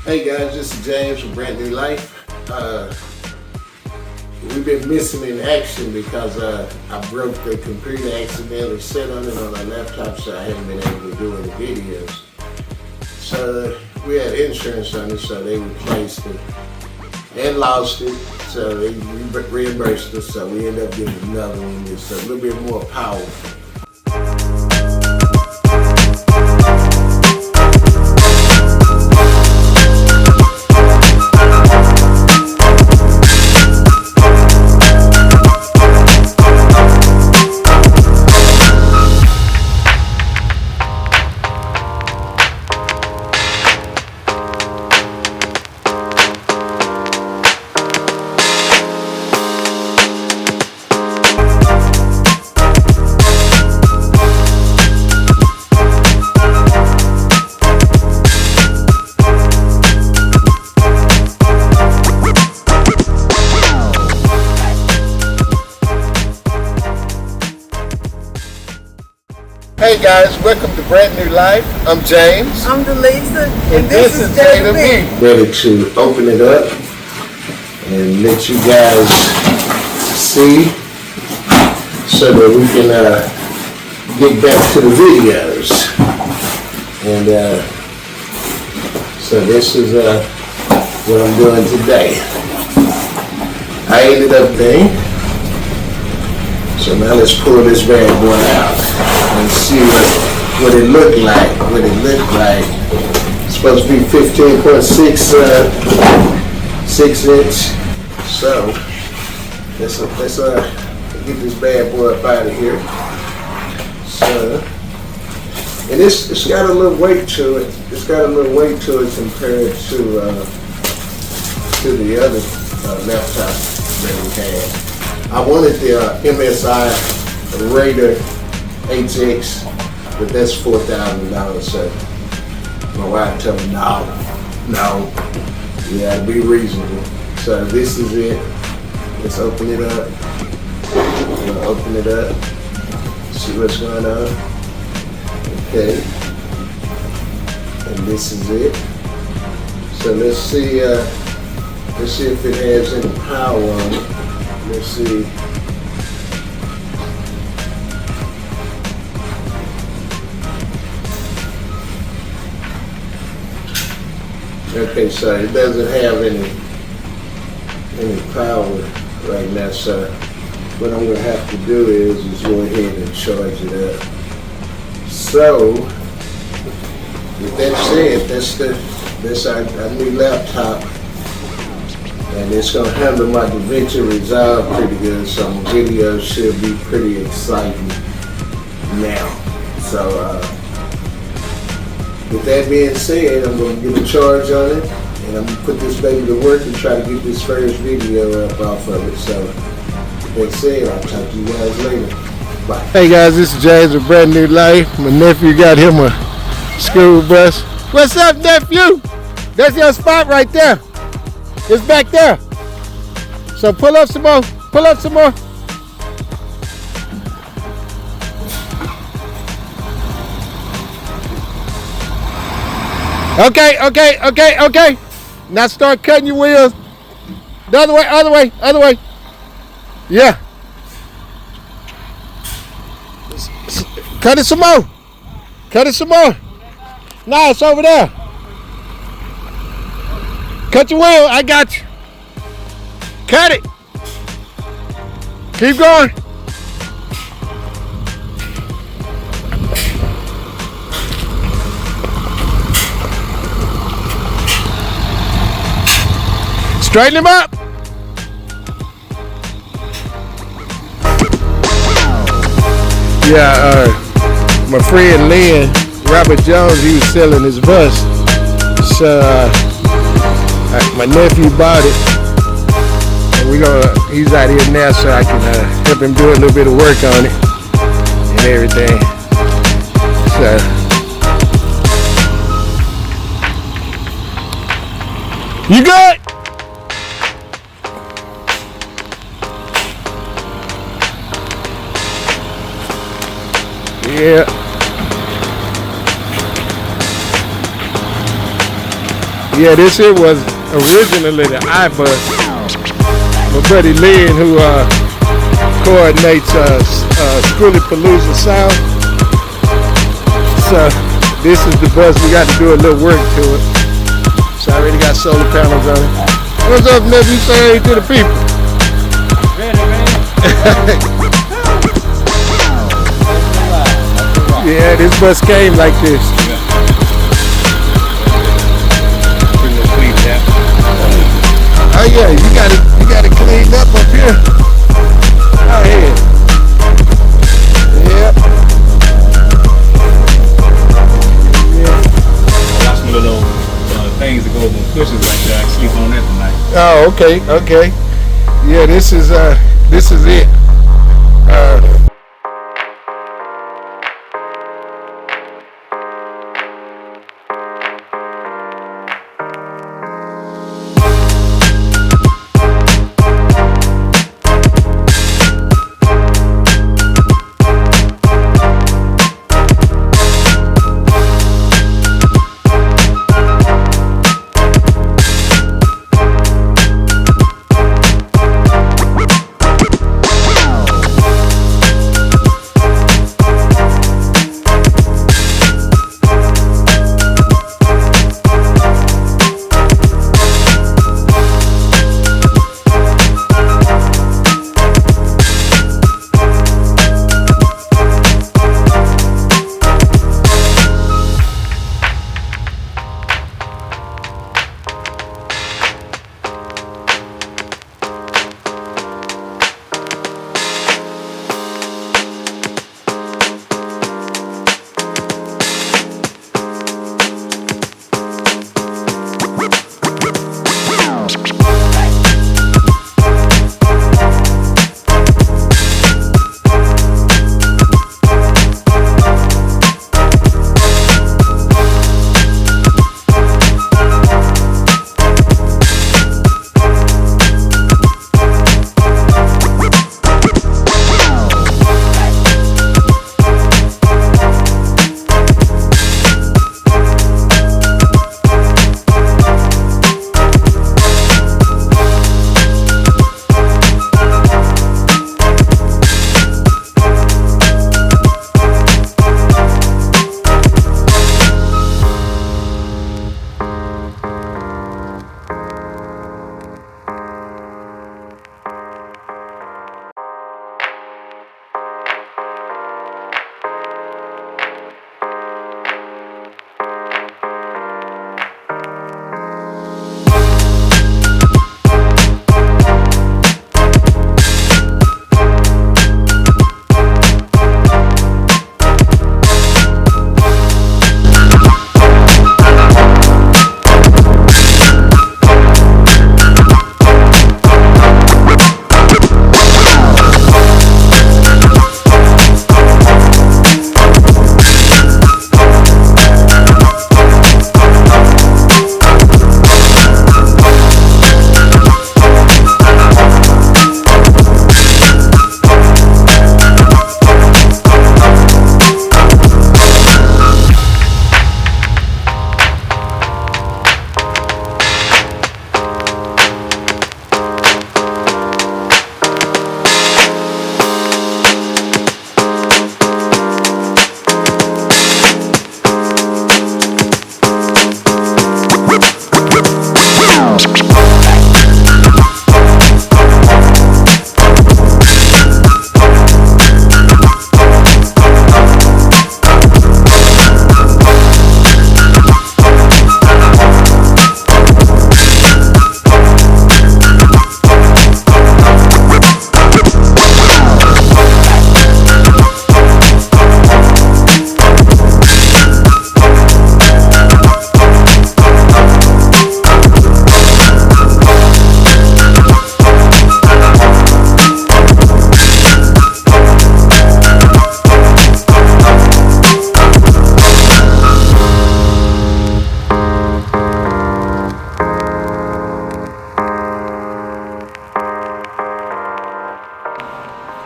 Hey guys, this is James from Brand New Life. We've been missing in action because I broke the computer accidentally, set on it on my laptop, so I haven't been able to do any videos. So we had insurance on it, so they replaced it and lost it, so they reimbursed us, so we ended up getting another one that's a little bit more powerful. Hey guys, welcome to Brand New Life. I'm James. I'm Delisa. And this is Jada B. Ready to open it up and let you guys see so that we can get back to the videos. And so this is what I'm doing today. I ended up there. So now let's pull this bad boy out and see what it looked like. It's supposed to be 15.6 6-inch. So let's get this bad boy up out of here. So, and it's got a little weight to it. It's got a little weight to it compared to the other laptop that we had. I wanted the MSI Raider HX, but that's $4,000. So my wife told me, no, you gotta be reasonable. So this is it. Let's open it up. I'm gonna open it up, see what's going on. Okay, and this is it. So let's see if it has any power on it. Let's see. Okay, so it doesn't have any power right now, so what I'm gonna have to do is go ahead and charge it up. So with that said, that's our new laptop. And it's going to handle my DaVinci Resolve pretty good, so my videos should be pretty exciting now. So with that being said, I'm going to get a charge on it, and I'm going to put this baby to work and try to get this first video up off of it. So with that said, I'll talk to you guys later. Bye. Hey guys, this is James with Brand New Life. My nephew got him a school bus. What's up, nephew? That's your spot right there. It's back there. So pull up some more. Pull up some more. Okay. Now start cutting your wheels. The other way. Yeah. Cut it some more. No, it's over there. Cut your wheel, I got you. Cut it. Keep going. Straighten him up. Yeah, my friend Lynn, Robert Jones, he was selling his bus. So, my nephew bought it, and he's out here now, so I can help him do a little bit of work on it and everything. So, you good? Yeah. Yeah, this here was originally the iBus. My buddy Lynn, who coordinates Palooza South. So this is the bus. We got to do a little work to it. So I already got solar panels on it. What's up, nephew? Say hey to the people. Ready, man. Yeah, this bus came like this. Oh yeah, you got it cleaned up here. Oh yeah. Yep. Yeah. I got some little things that go with cushions like that. I can sleep on that tonight. Oh, okay. Yeah, this is it.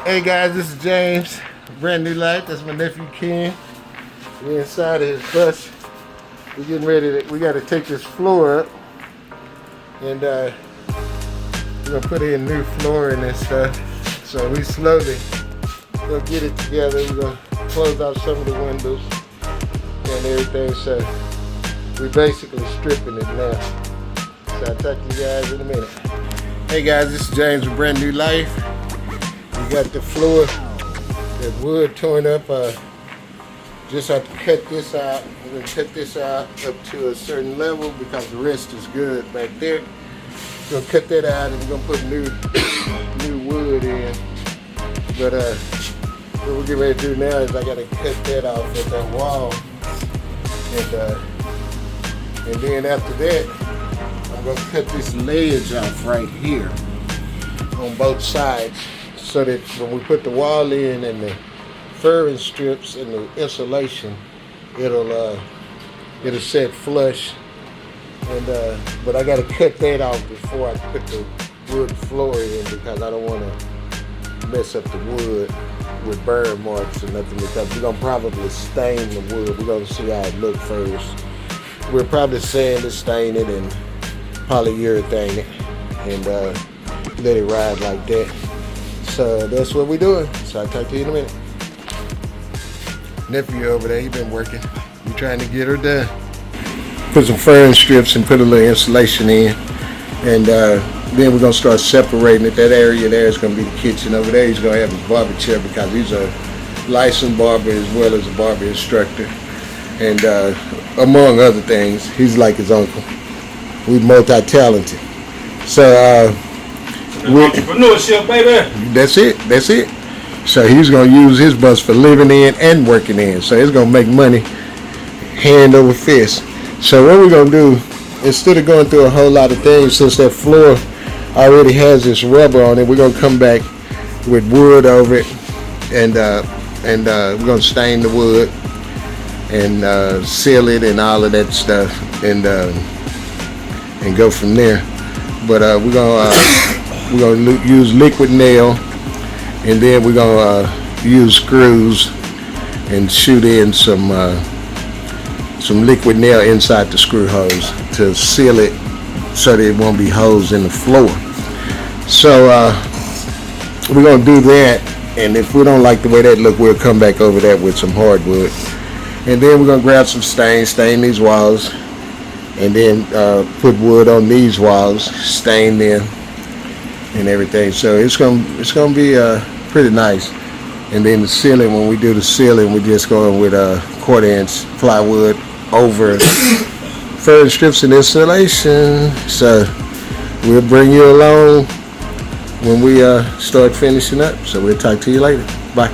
Hey guys, this is James. Brand new light. That's my nephew Ken. We're inside of his bus. We're getting ready to, we got to take this floor up. And we're gonna put in new flooring and stuff. So we slowly gonna get it together. We're gonna close out some of the windows and everything. So we're basically stripping it now. So I'll talk to you guys in a minute. Hey guys, this is James with Brand New Life. We got the floor, the wood torn up. Just have to cut this out. We're gonna cut this out up to a certain level because the rest is good back there. We're gonna cut that out and we're gonna put new wood in. But what we're getting ready to do now is I gotta cut that off at that wall. And then after that, I'm gonna cut this ledge off right here on both sides so that when we put the wall in and the furring strips and the insulation, it'll set flush. And but I gotta cut that off before I put the wood floor in because I don't want to mess up the wood with burn marks or nothing, because we're gonna probably stain the wood. We're gonna see how it looks first. We'll probably sand it, stain it, and polyurethane it, and let it ride like that. So that's what we're doing. So I'll talk to you in a minute. Nephew over there, he been working. We're trying to get her done. Put some furring strips and put a little insulation in, and then we're gonna start separating it. That area there is gonna be the kitchen. Over there, he's gonna have his barber chair because he's a licensed barber as well as a barber instructor, and among other things, he's like his uncle. We're multi-talented. So entrepreneurship, baby. That's it. So he's gonna use his bus for living in and working in. So it's gonna make money hand over fist. So what we're gonna do, instead of going through a whole lot of things, since that floor already has this rubber on it, we're gonna come back with wood over it, and we're gonna stain the wood and seal it and all of that stuff, and go from there. But we're gonna use liquid nail, and then we're gonna use screws and shoot in some liquid nail inside the screw holes to seal it so that it won't be holes in the floor. So we're gonna do that, and if we don't like the way that look, we'll come back over that with some hardwood, and then we're gonna grab some stain these walls, and then put wood on these walls, stain them and everything. So it's gonna be pretty nice. And then the ceiling, when we do the ceiling, we're just going with 1/4-inch plywood over furring strips and insulation. So we'll bring you along when we start finishing up. So we'll talk to you later. Bye.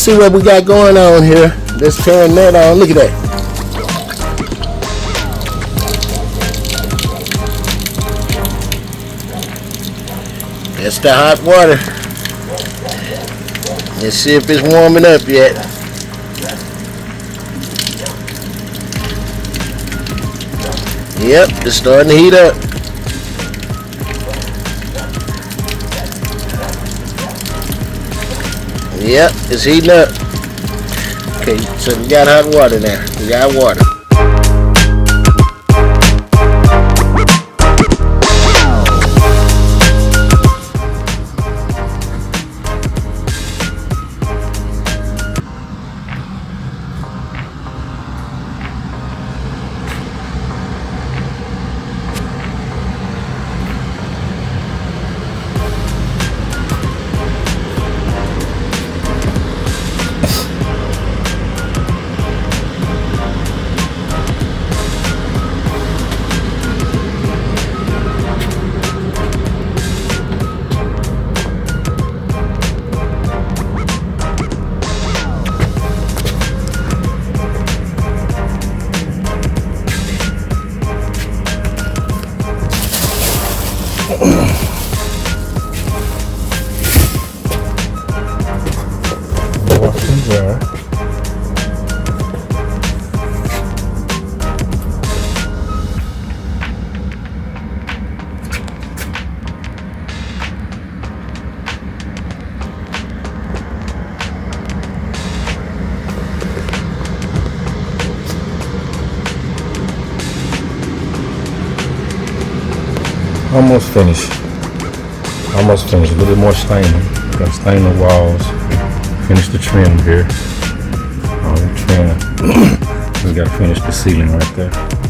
let's see what we got going on here. Let's turn that on. Look at that. That's the hot water. Let's see if it's warming up yet. Yep, it's starting to heat up. Yep, it's heating up. Okay, so we got hot water now. We got water. Wash and dry. Almost finished. Almost finished. A little more staining. Got to stain the walls. Finish the trim here. All the trim. We got to finish the ceiling right there.